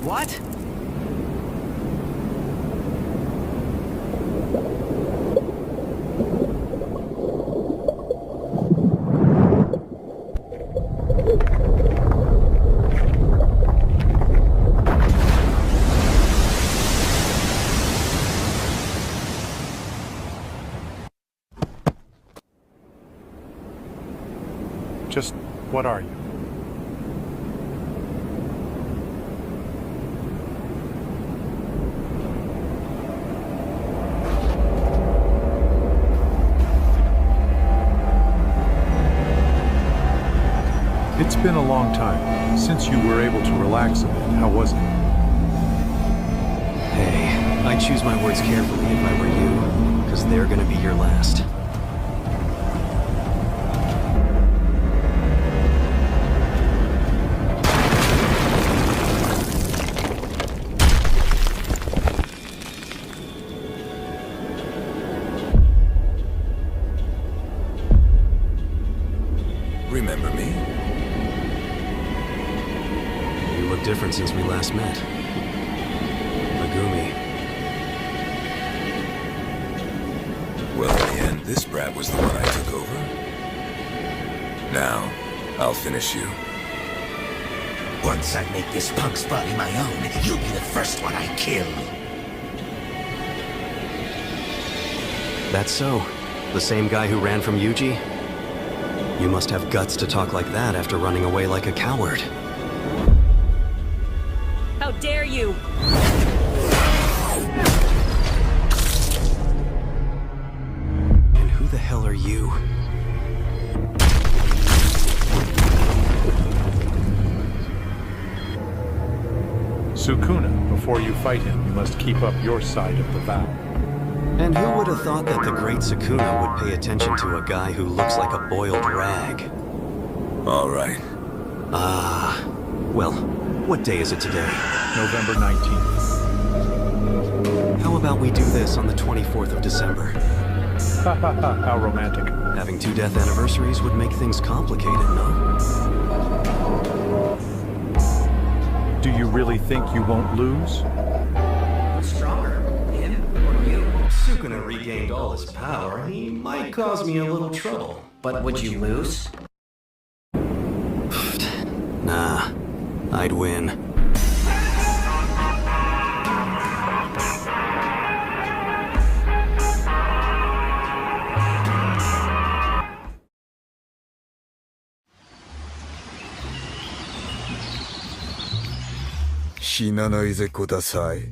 What? Just what are you? It's been a long time since you were able to relax a bit. How was it? Hey, I'd choose my words carefully if I were you, because they're gonna be your last. Remember me? You look different since we last met. Megumi. Well, in the end, this brat was the one I took over. Now, I'll finish you. Once I make this punk's body my own, you'll be the first one I kill. That's so. The same guy who ran from Yuji? You must have guts to talk like that after running away like a coward. How dare you! And who the hell are you? Sukuna, before you fight him, you must keep up your side of the vow. And who would have thought that the great Sakura would pay attention to a guy who looks like a boiled rag? All right. Ah, well, what day is it today? November 19th. How about we do this on the 24th of December? Ha ha ha, how romantic. Having 2 death anniversaries would make things complicated, no? Do you really think you won't lose? What's stronger, him or you? Sukuna regained all his power. He might cause me a little trouble. But would you lose? Nah, I'd win. Kudasai.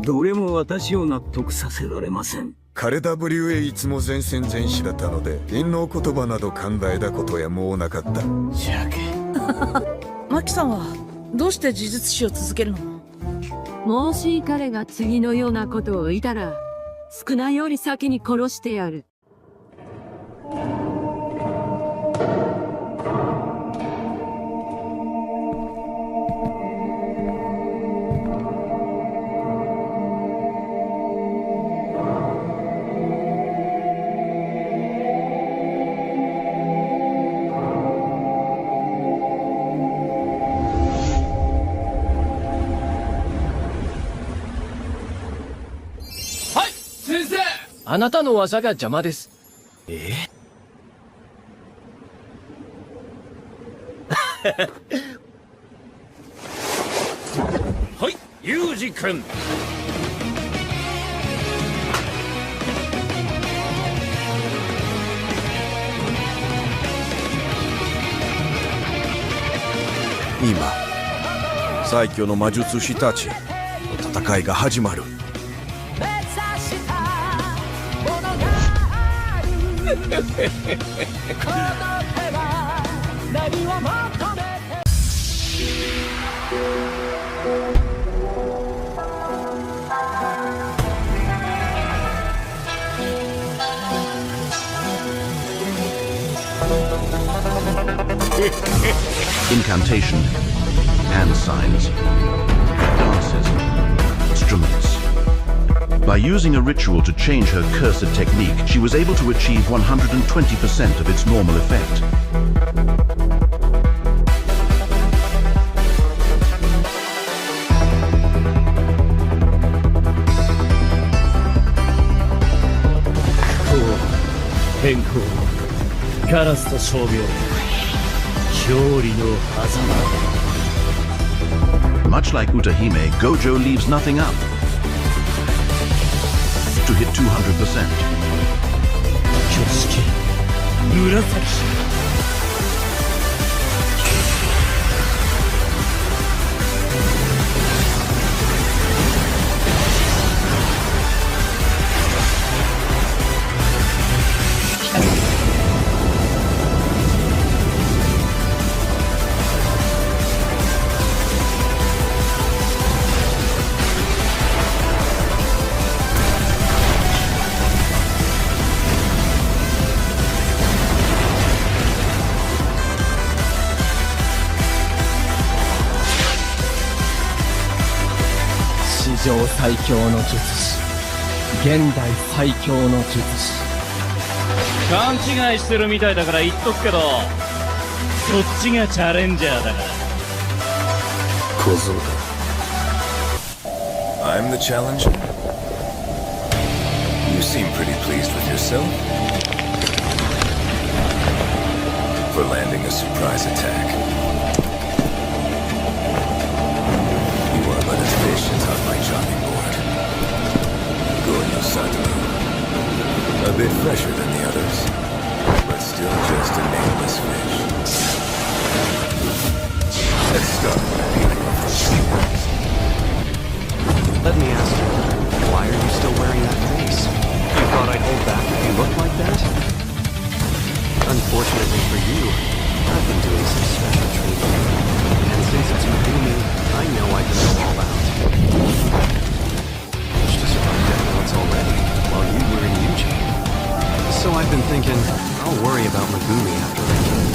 どれも私を納得させられません。彼 W へいつも前線前史だったので、陰謀言葉など考えたことやもうなかった。マキさんはどうして呪術師を続けるの？もし彼が次のようなことを言ったら、少ないより先に殺してやる。あなたの技が邪魔です。はい、ユージ君。今、最強の魔術師たちの戦いが始まる。Incantation, hand signs, dances, instruments. By using a ritual to change her cursed technique, she was able to achieve 120% of its normal effect. 天候、カラスと傷病、勝利の狭間。 Much like Utahime, Gojo leaves nothing up to hit 200%. 挙式、紫。史上最強の術師、現代最強の術師。勘違いしてるみたいだから言っとくけど、そっちがチャレンジャーだから。小僧だ。 I'm the challenger? You seem pretty pleased with yourself. For landing a surprise attack. You are but a fish atop my chopping board. Gojo Sakura. A bit fresher than the others, but still just a nameless fish. Let's start by peeling off the layers. Let me ask you, why are you still wearing that face? You thought I'd hold back if you looked like that? Unfortunately for you, I've been doing some special training. And since it's Megumi, I know I can go all out. Managed to survive death once already, while you were in Yuji. So I've been thinking, I'll worry about Megumi after I kill you.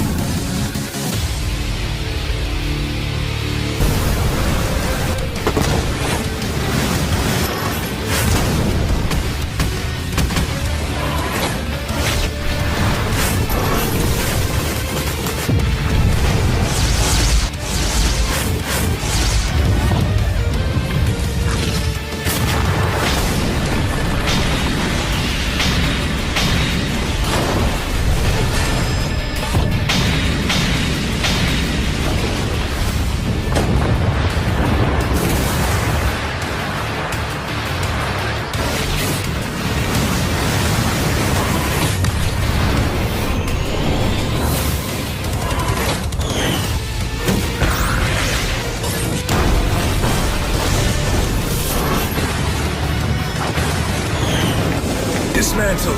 Dismantle!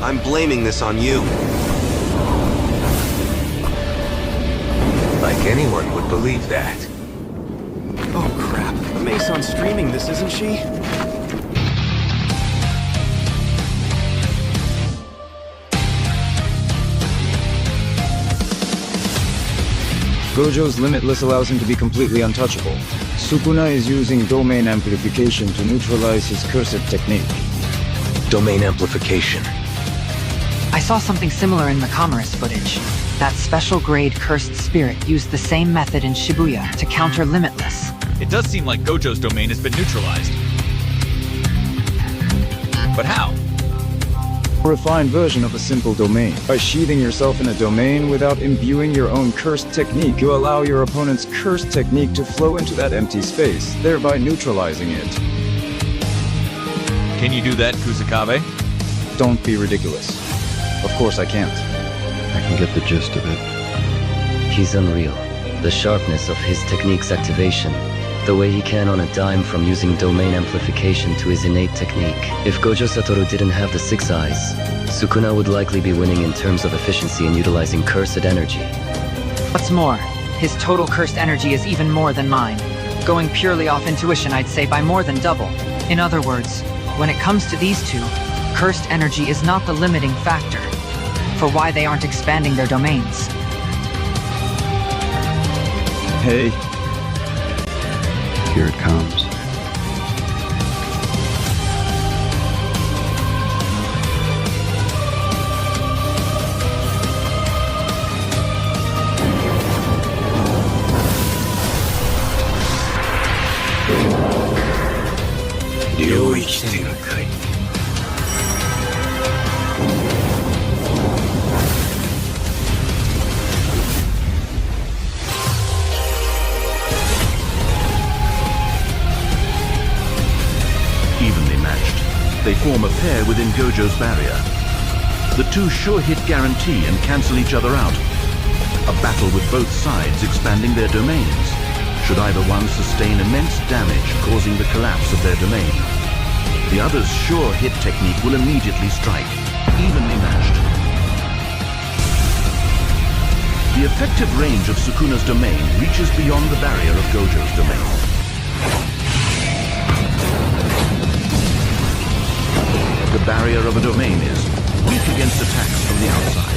I'm blaming this on you. Like anyone would believe that. Oh crap, Mace on streaming this, isn't she? Gojo's Limitless allows him to be completely untouchable. Sukuna is using domain amplification to neutralize his cursed technique. Domain amplification. I saw something similar in the Commerce footage. That special grade cursed spirit used the same method in Shibuya to counter Limitless. It does seem like Gojo's domain has been neutralized. But how? A refined version of a simple domain. By sheathing yourself in a domain without imbuing your own cursed technique, you allow your opponent's cursed technique to flow into that empty space, thereby neutralizing it. Can you do that, Kusakabe? Don't be ridiculous. Of course I can't. I can get the gist of it. He's unreal. The sharpness of his technique's activation the way he can on a dime from using domain amplification to his innate technique. If Gojo Satoru didn't have the 6 eyes, Sukuna would likely be winning in terms of efficiency in utilizing cursed energy. What's more, his total cursed energy is even more than mine. Going purely off intuition, I'd say by more than double. In other words, when it comes to these two, cursed energy is not the limiting factor for why they aren't expanding their domains. Hey. Here it comes. Evenly matched, they form a pair within Gojo's barrier. The two sure hit guarantee and cancel each other out. A battle with both sides expanding their domains. Should either one sustain immense damage, causing the collapse of their domain, the other's sure hit technique will immediately strike, evenly matched. The effective range of Sukuna's domain reaches beyond the barrier of Gojo's domain. The barrier of a domain is weak against attacks from the outside.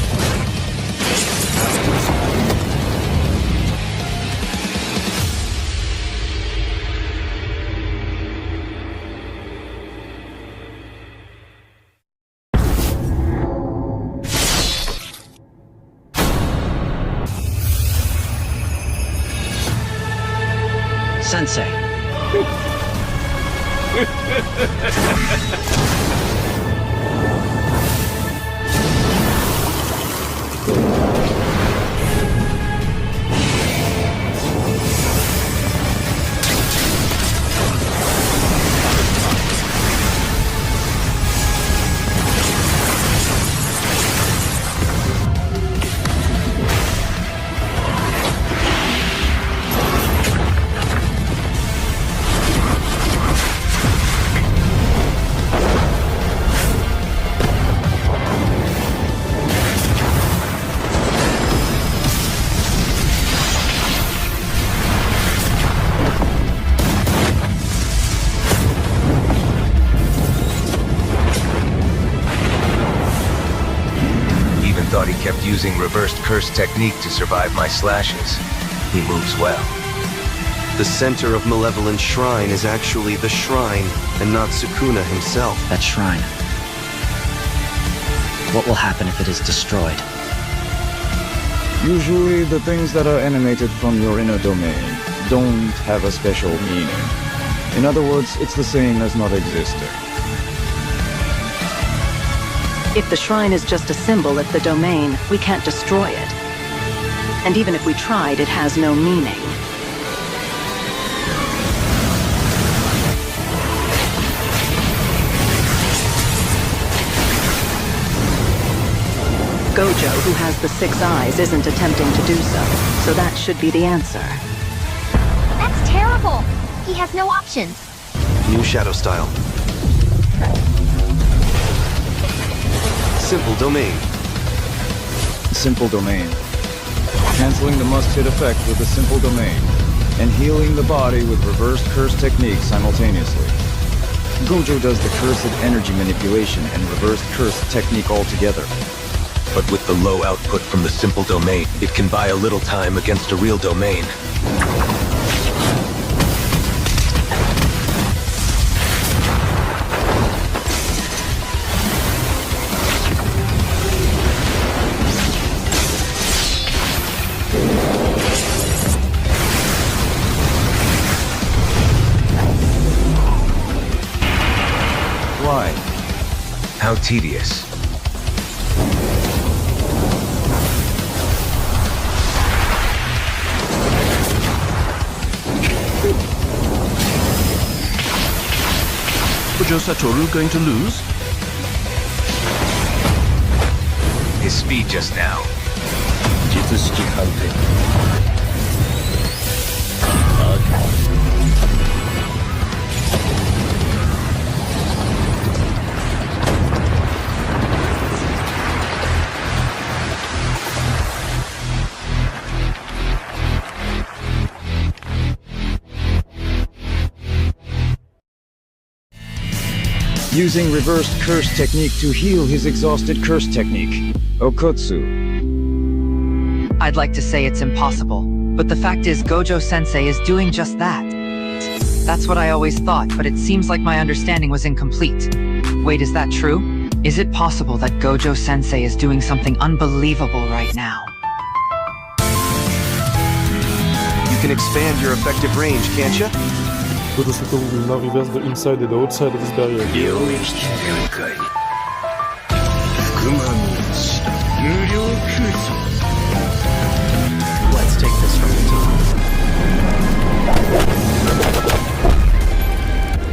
Sensei. Thought he kept using reversed curse technique to survive my slashes. He moves well. The center of Malevolent Shrine is actually the shrine, and not Sukuna himself. That shrine. What will happen if it is destroyed? Usually the things that are emanated from your inner domain don't have a special meaning. In other words, it's the same as not existing. If the shrine is just a symbol at the domain, we can't destroy it. And even if we tried, it has no meaning. Gojo, who has the 6 eyes, isn't attempting to do so that should be the answer. That's terrible! He has no options. New shadow style. Simple domain. Simple domain. Canceling the must-hit effect with a simple domain, and healing the body with reversed curse technique simultaneously. Gojo does the cursed energy manipulation and reversed curse technique altogether. But with the low output from the simple domain, it can buy a little time against a real domain. Why? How tedious. Gojo Satoru going to lose? His speed just now. using reversed curse technique to heal his exhausted curse technique. Okotsu. I'd like to say it's impossible, but the fact is Gojo-sensei is doing just that. That's what I always thought, but it seems like my understanding was incomplete. Wait, is that true? Is it possible that Gojo-sensei is doing something unbelievable right now? You can expand your effective range, can't you? Gojo Satoru will now reverse the inside and the outside of this barrier. Let's take this from the top.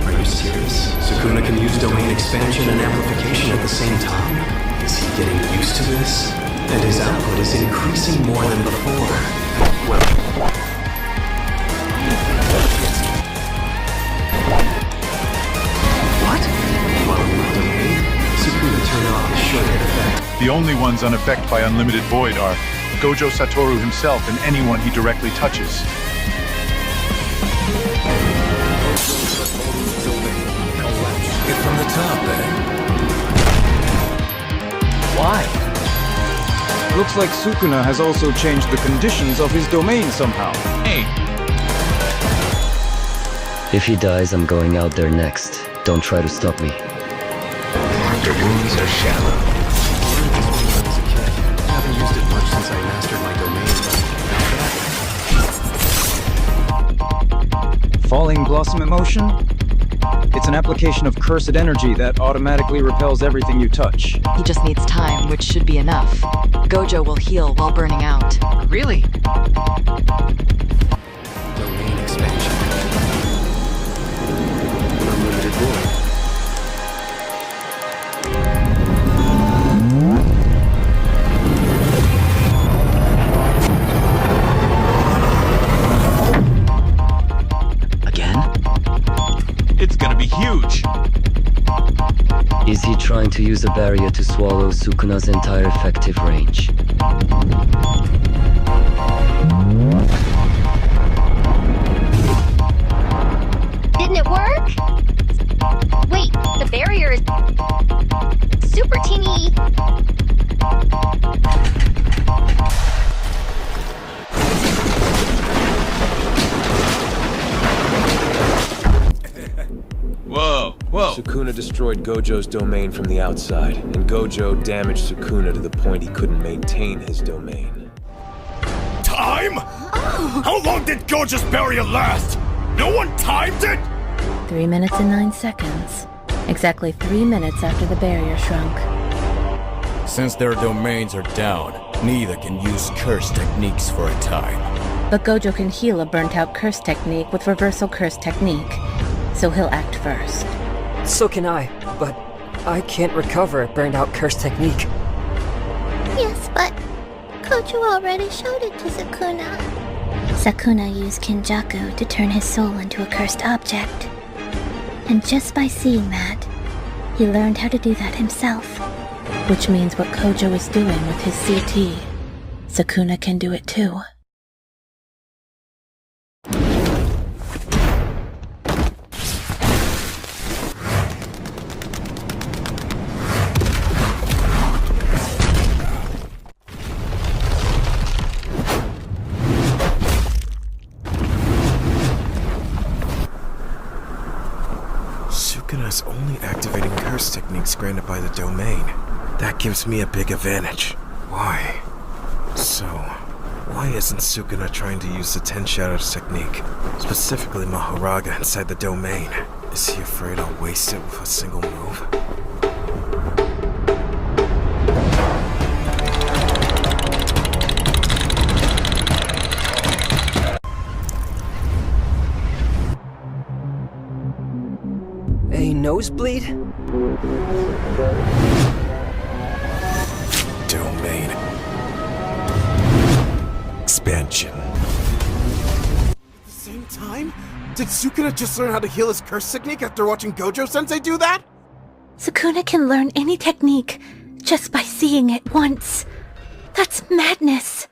Are you serious? Sakura can use domain expansion and amplification at the same time? Is he getting used to this? And his output is increasing more than before. Well... What? While in my domain, Sakura turned off his short-hit effect. The only ones unaffected by Unlimited Void are Gojo Satoru himself and anyone he directly touches. Get from the top, eh? Why? Looks like Sukuna has also changed the conditions of his domain somehow. Hey! If he dies, I'm going out there next. Don't try to stop me. The wounds are shallow. I haven't used it much since I mastered my domain, but... Falling Blossom Emotion? It's an application of cursed energy that automatically repels everything you touch. He just needs time, which should be enough. Gojo will heal while burning out. Really? Domain expansion. Unlimited void. It's gonna be huge! Is he trying to use a barrier to swallow Sukuna's entire effective range? Didn't it work? Wait, the barrier is super teeny. Whoa, whoa! Sukuna destroyed Gojo's domain from the outside, and Gojo damaged Sukuna to the point he couldn't maintain his domain. Time? How long did Gojo's barrier last? No one timed it? 3 minutes and 9 seconds. Exactly 3 minutes after the barrier shrunk. Since their domains are down, neither can use curse techniques for a time. But Gojo can heal a burnt-out curse technique with reversal curse technique, so he'll act first. So can I, but I can't recover a burned-out curse technique. Yes, but Gojo already showed it to Sakuna. Sakuna used Kinjaku to turn his soul into a cursed object. And just by seeing that, he learned how to do that himself. Which means what Gojo is doing with his CT, Sakuna can do it too. Sukuna's only activating curse techniques granted by the domain. That gives me a big advantage. Why? So, why isn't Sukuna trying to use the 10 Shadows technique? Specifically Mahoraga inside the domain. Is he afraid I'll waste it with a single move? A nosebleed? Domain expansion. Same time? Did Sukuna just learn how to heal his curse technique after watching Gojo-sensei do that? Sakuna can learn any technique just by seeing it once. That's madness.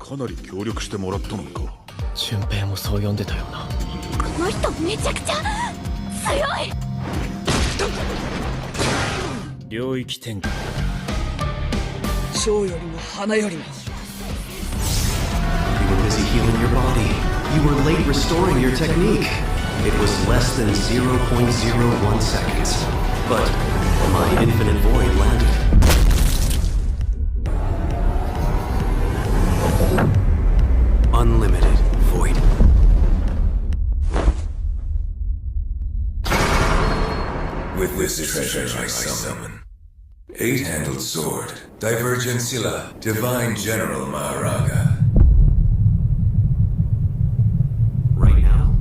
かなり協力してもらったのか。順平もそう呼んでたよな。この人めちゃくちゃ強い。領域展開。蝶よりも花よりも。 You were busy healing your body. You were late restoring your technique. It was less than 0.01 seconds. But my infinite void landed. Unlimited void. With this treasure I summon. 8-handled sword, Divergent Sila, Divine General Maharaga. Right now,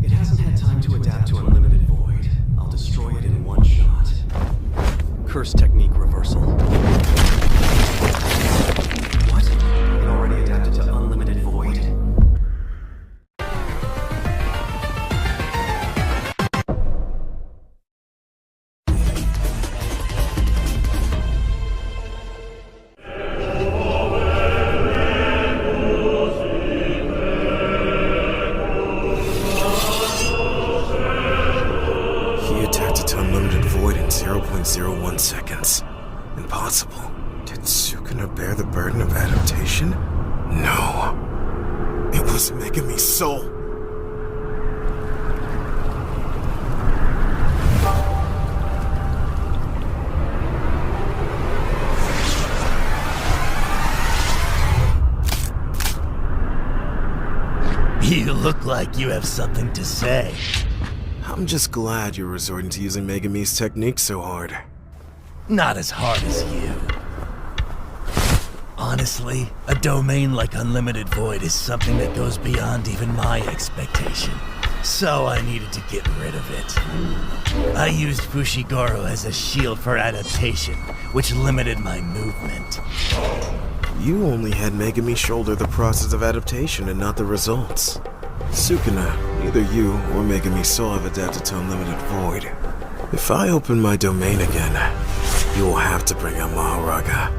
it hasn't had time to adapt to unlimited void. I'll destroy it in one shot. Curse technique reversal. What? It already adapted to unlimited void? He adapted to unlimited void in 0.01 seconds. Impossible. Did Sukuna bear the burden of adaptation? No. It was Megami's soul. You look like you have something to say. I'm just glad you're resorting to using Megami's technique so hard. Not as hard as you. Honestly, a domain like Unlimited Void is something that goes beyond even my expectation. So I needed to get rid of it. I used Fushigoro as a shield for adaptation, which limited my movement. You only had Megami shoulder the process of adaptation and not the results. Sukuna, neither you or Megami Soul have adapted to Unlimited Void. If I open my domain again, you will have to bring out Maharaga.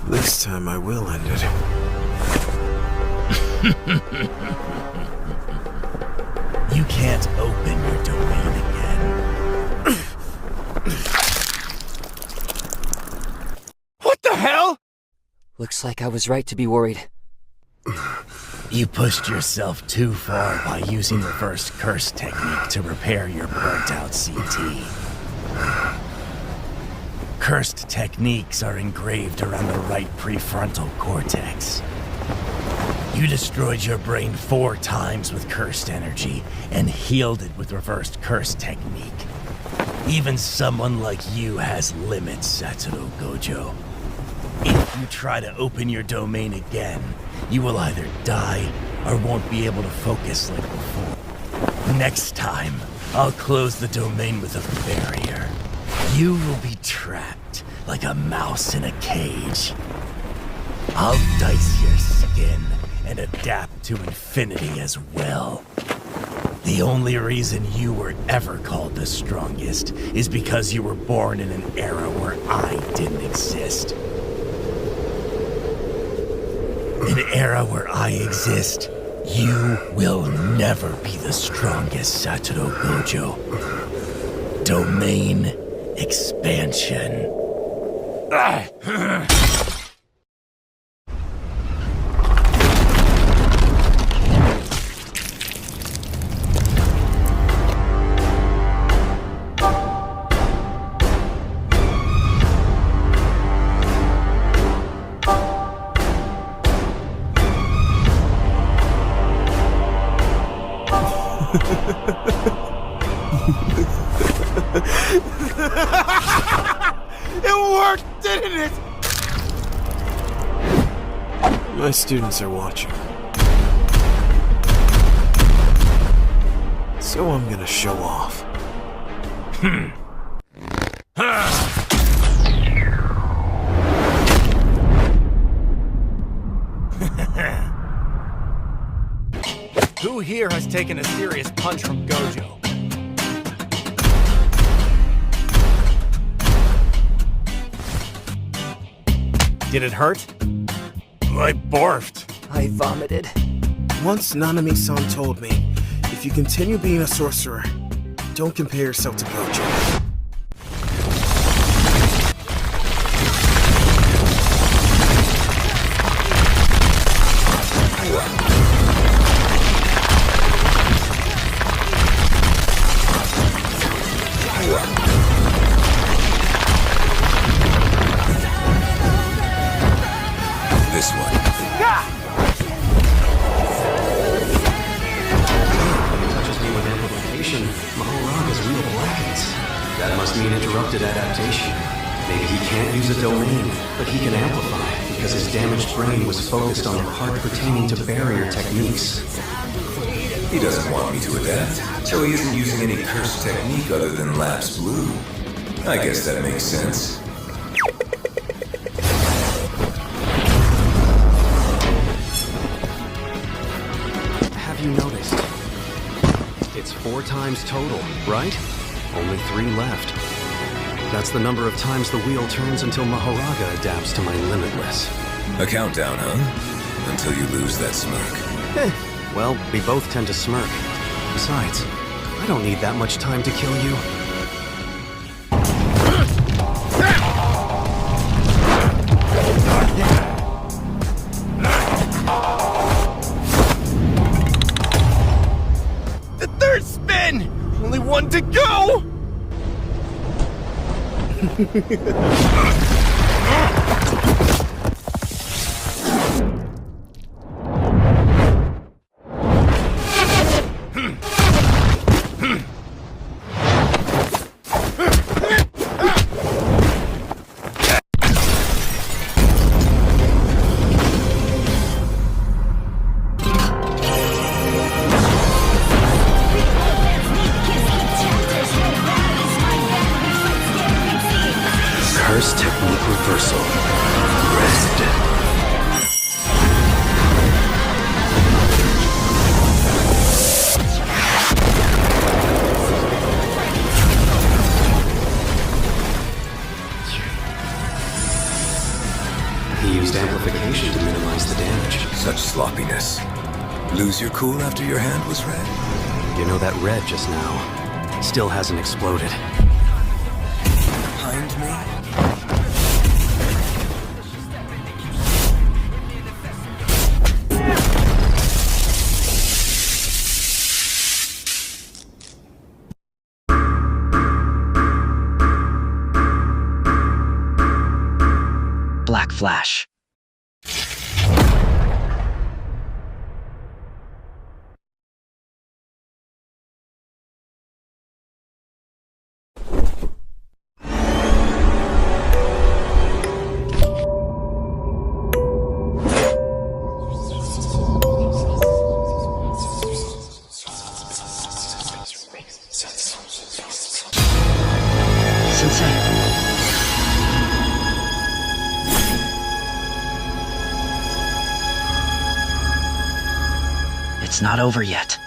This time I will end it. You can't open your domain again. What the hell? Looks like I was right to be worried. You pushed yourself too far by using reverse curse technique to repair your burnt-out CT. Cursed techniques are engraved around the right prefrontal cortex. You destroyed your brain 4 times with cursed energy and healed it with reversed curse technique. Even someone like you has limits, Satoru Gojo. If you try to open your domain again, you will either die or won't be able to focus like before. Next time, I'll close the domain with a barrier. You will be trapped like a mouse in a cage. I'll dice your skin and adapt to infinity as well. The only reason you were ever called the strongest is because you were born in an era where I didn't exist. An era where I exist, you will never be the strongest, Satoru Gojo. Domain expansion. It worked, didn't it? My students are watching. So I'm gonna show off. Who here has taken a serious punch from Gojo? Did it hurt? I barfed. I vomited. Once Nanami-san told me, if you continue being a sorcerer, don't compare yourself to Gojo. This one. Touches me with amplification, Mahoraga's wheel blackens. That must mean interrupted adaptation. Maybe he can't use a domain, but he can amplify because his damaged brain was focused on the part pertaining to barrier techniques. He doesn't want me to adapt, so he isn't using any cursed technique other than Lapse Blue. I guess that makes sense. Have you noticed? It's 4 times total, right? Only 3 left. That's the number of times the wheel turns until Mahoraga adapts to my limitless. A countdown, huh? Until you lose that smirk. Well, we both tend to smirk. Besides, I don't need that much time to kill you. The third spin! Only one to go! Curse technique reversal. Red. He used amplification to minimize the damage. Such sloppiness. Lose your cool after your hand was red? You know that red just now still hasn't exploded. Behind me? Black Flash. Sensei. It's not over yet.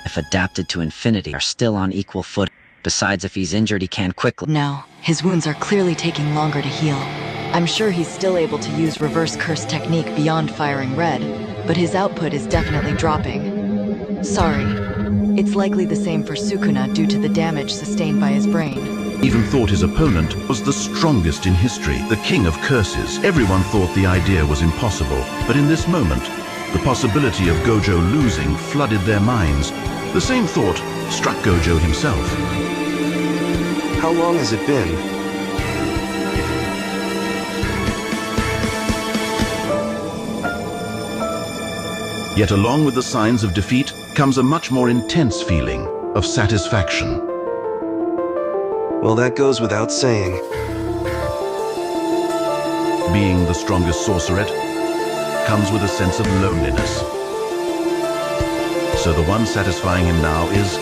If adapted to infinity, are still on equal foot. Besides, if he's injured, he can quickly. No, his wounds are clearly taking longer to heal. I'm sure he's still able to use reverse curse technique beyond firing red, but his output is definitely dropping. Sorry. It's likely the same for Sukuna due to the damage sustained by his brain. Even thought his opponent was the strongest in history, the king of curses. Everyone thought the idea was impossible, but in this moment, the possibility of Gojo losing flooded their minds. The same thought struck Gojo himself. How long has it been? Yet along with the signs of defeat comes a much more intense feeling of satisfaction. Well, that goes without saying. Being the strongest sorceress comes with a sense of loneliness. So the one satisfying him now is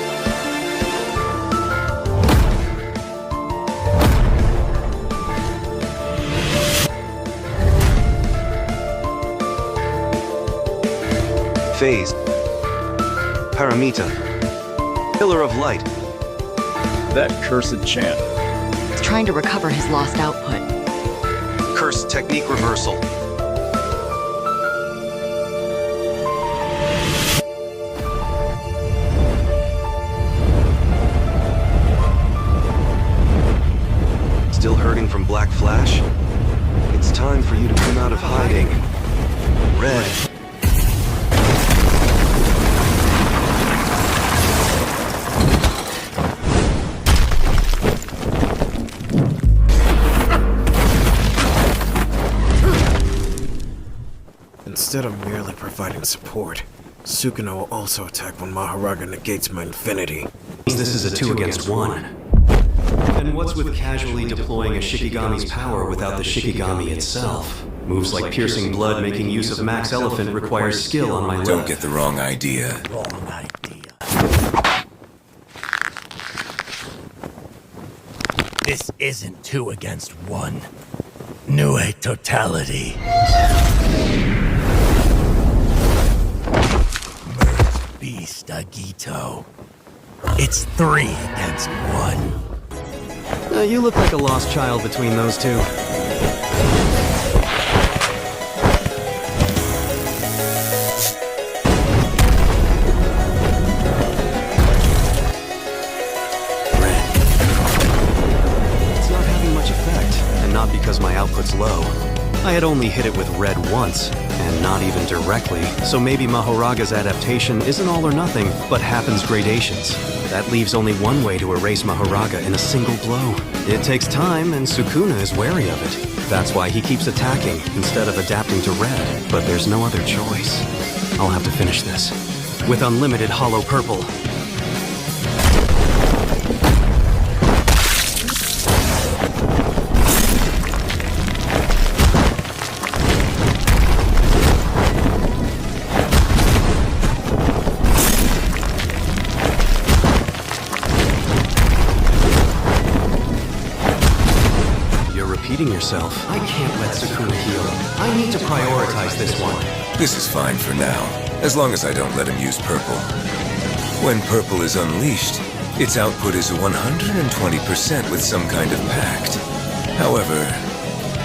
Phase. Paramita. Pillar of Light. That cursed chant. He's trying to recover his lost output. Curse technique reversal. Instead of merely providing support, Sukuna will also attack when Mahoraga negates my infinity. This is a 2 against 1. And what's with casually deploying a Shikigami's power without the Shikigami itself? Moves like piercing blood making use of Max Elephant requires skill on my left. Don't get the wrong idea. Wrong idea. This isn't 2 against 1. Nue totality. Merge beast Agito. It's 3 against 1. You look like a lost child between those two. It's not having much effect, and not because my output's low. I had only hit it with red once, and not even directly, so maybe Mahoraga's adaptation isn't all or nothing, but happens gradations. That leaves only one way to erase Mahoraga in a single blow. It takes time, and Sukuna is wary of it. That's why he keeps attacking, instead of adapting to red. But there's no other choice. I'll have to finish this. With unlimited hollow purple. Yourself. I can't let Sakura heal. I need to prioritize this one. This is fine for now, as long as I don't let him use purple. When purple is unleashed, its output is 120% with some kind of pact. However,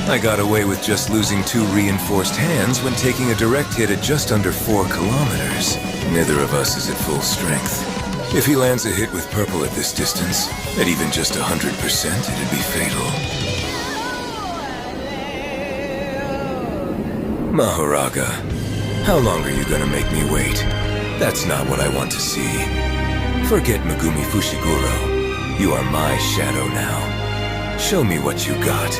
I got away with just losing 2 reinforced hands when taking a direct hit at just under 4 kilometers. Neither of us is at full strength. If he lands a hit with purple at this distance, at even just 100%, it'd be fatal. Mahoraga, how long are you gonna make me wait? That's not what I want to see. Forget Megumi Fushiguro. You are my shadow now. Show me what you got.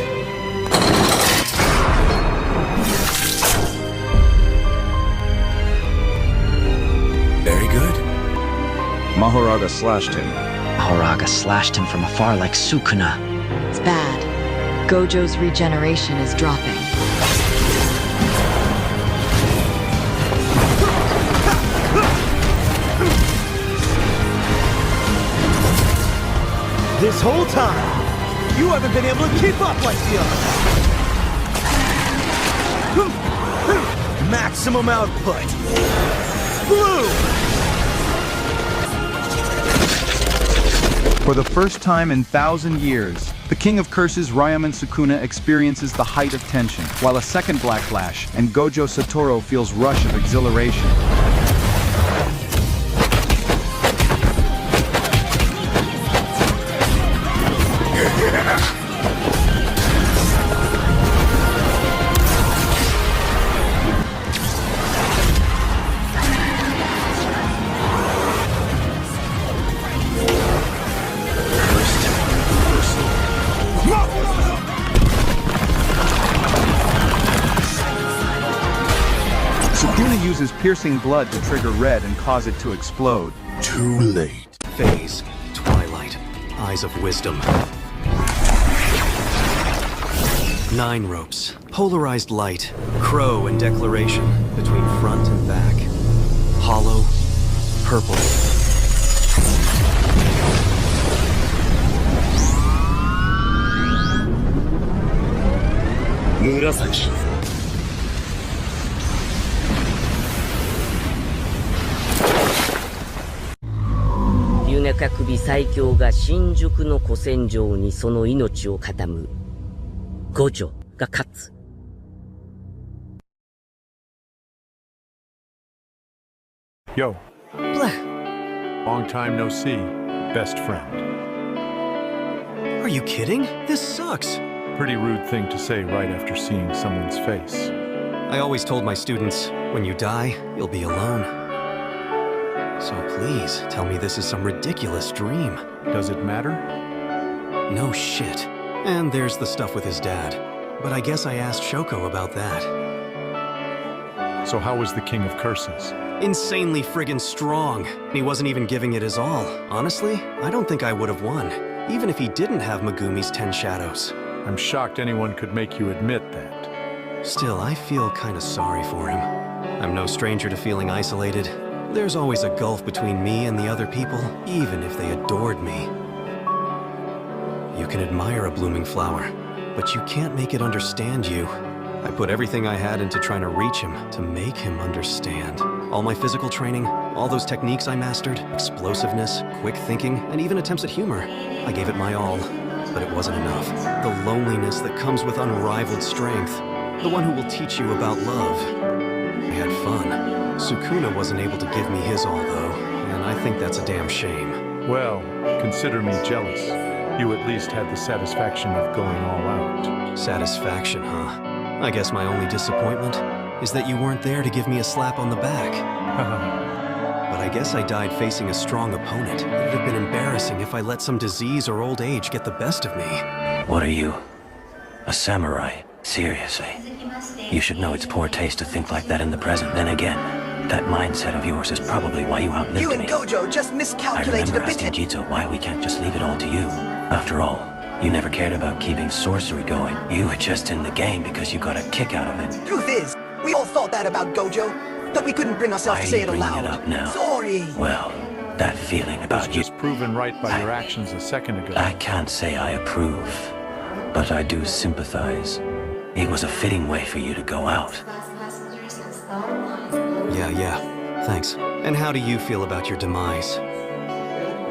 Very good. Mahoraga slashed him. Mahoraga slashed him from afar like Sukuna. It's bad. Gojo's regeneration is dropping. This whole time, you haven't been able to keep up like the others. Maximum output. Blue! For the first time in 1,000 years, the King of Curses Ryaman Sukuna experiences the height of tension, while a second Black Flash and Gojo Satoru feels rush of exhilaration. Sukuna uses piercing blood to trigger red and cause it to explode. Too late. Phase. Twilight. Eyes of wisdom. 9 ropes. Polarized light. Crow and declaration. Between front and back. Hollow. Purple. Murasaki. 龍ヶ首最強が新宿の古戦場にその命を傾む。五女が勝つ。Yo. Blah. Long time no see, best friend. Are you kidding? This sucks. Pretty rude thing to say right after seeing someone's face. I always told my students, when you die, you'll be alone. So please, tell me this is some ridiculous dream. Does it matter? No shit. And there's the stuff with his dad. But I guess I asked Shoko about that. So how was the King of Curses? Insanely friggin' strong. He wasn't even giving it his all. Honestly, I don't think I would have won, even if he didn't have Megumi's 10 shadows. I'm shocked anyone could make you admit that. Still, I feel kinda sorry for him. I'm no stranger to feeling isolated. There's always a gulf between me and the other people, even if they adored me. You can admire a blooming flower, but you can't make it understand you. I put everything I had into trying to reach him, to make him understand. All my physical training, all those techniques I mastered, explosiveness, quick thinking, and even attempts at humor. I gave it my all, but it wasn't enough. The loneliness that comes with unrivaled strength. The one who will teach you about love. I had fun. Sukuna wasn't able to give me his all, though, and I think that's a damn shame. Well, consider me jealous. You at least had the satisfaction of going all out. Satisfaction, huh? I guess my only disappointment is that you weren't there to give me a slap on the back. But I guess I died facing a strong opponent. It would have been embarrassing if I let some disease or old age get the best of me. What are you? A samurai? Seriously? You should know it's poor taste to think like that in the present. Then again, that mindset of yours is probably why you outlived me. You and Gojo just miscalculated a bit. I remember asking Jito why we can't just leave it all to you. After all, you never cared about keeping sorcery going. You were just in the game because you got a kick out of it. Truth is, we all thought that about Gojo, but we couldn't bring ourselves to say it aloud. It up now? Sorry. Well, that feeling about you... Just proven right by your actions a second ago. I can't say I approve, but I do sympathize. It was a fitting way for you to go out. Yeah. Thanks. And how do you feel about your demise?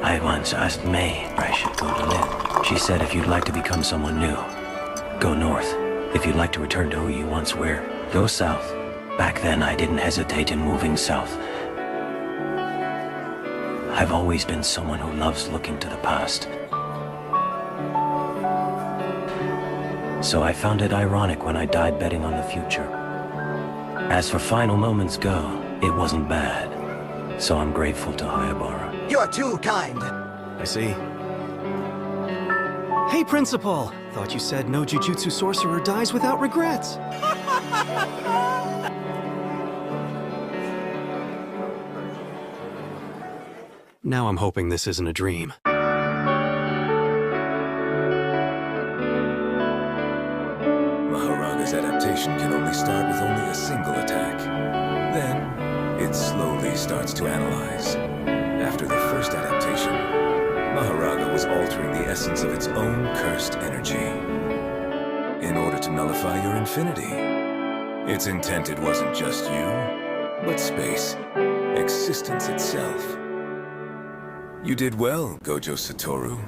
I once asked May where I should go to live. She said if you'd like to become someone new, go north. If you'd like to return to who you once were, go south. Back then, I didn't hesitate in moving south. I've always been someone who loves looking to the past. So I found it ironic when I died betting on the future. As for final moments go, it wasn't bad. So I'm grateful to Hayabara. You're too kind. I see. Hey, Principal! Thought you said no Jujutsu sorcerer dies without regrets. Now I'm hoping this isn't a dream. Maharaga's adaptation can only start with only a single attack. Then, it slowly starts to analyze. After the first adaptation, Maharaga was altering the essence of its own cursed energy in order to nullify your infinity. Its intent wasn't just you, but space, existence itself. You did well, Gojo Satoru.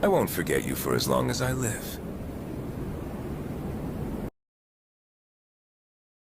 I won't forget you for as long as I live.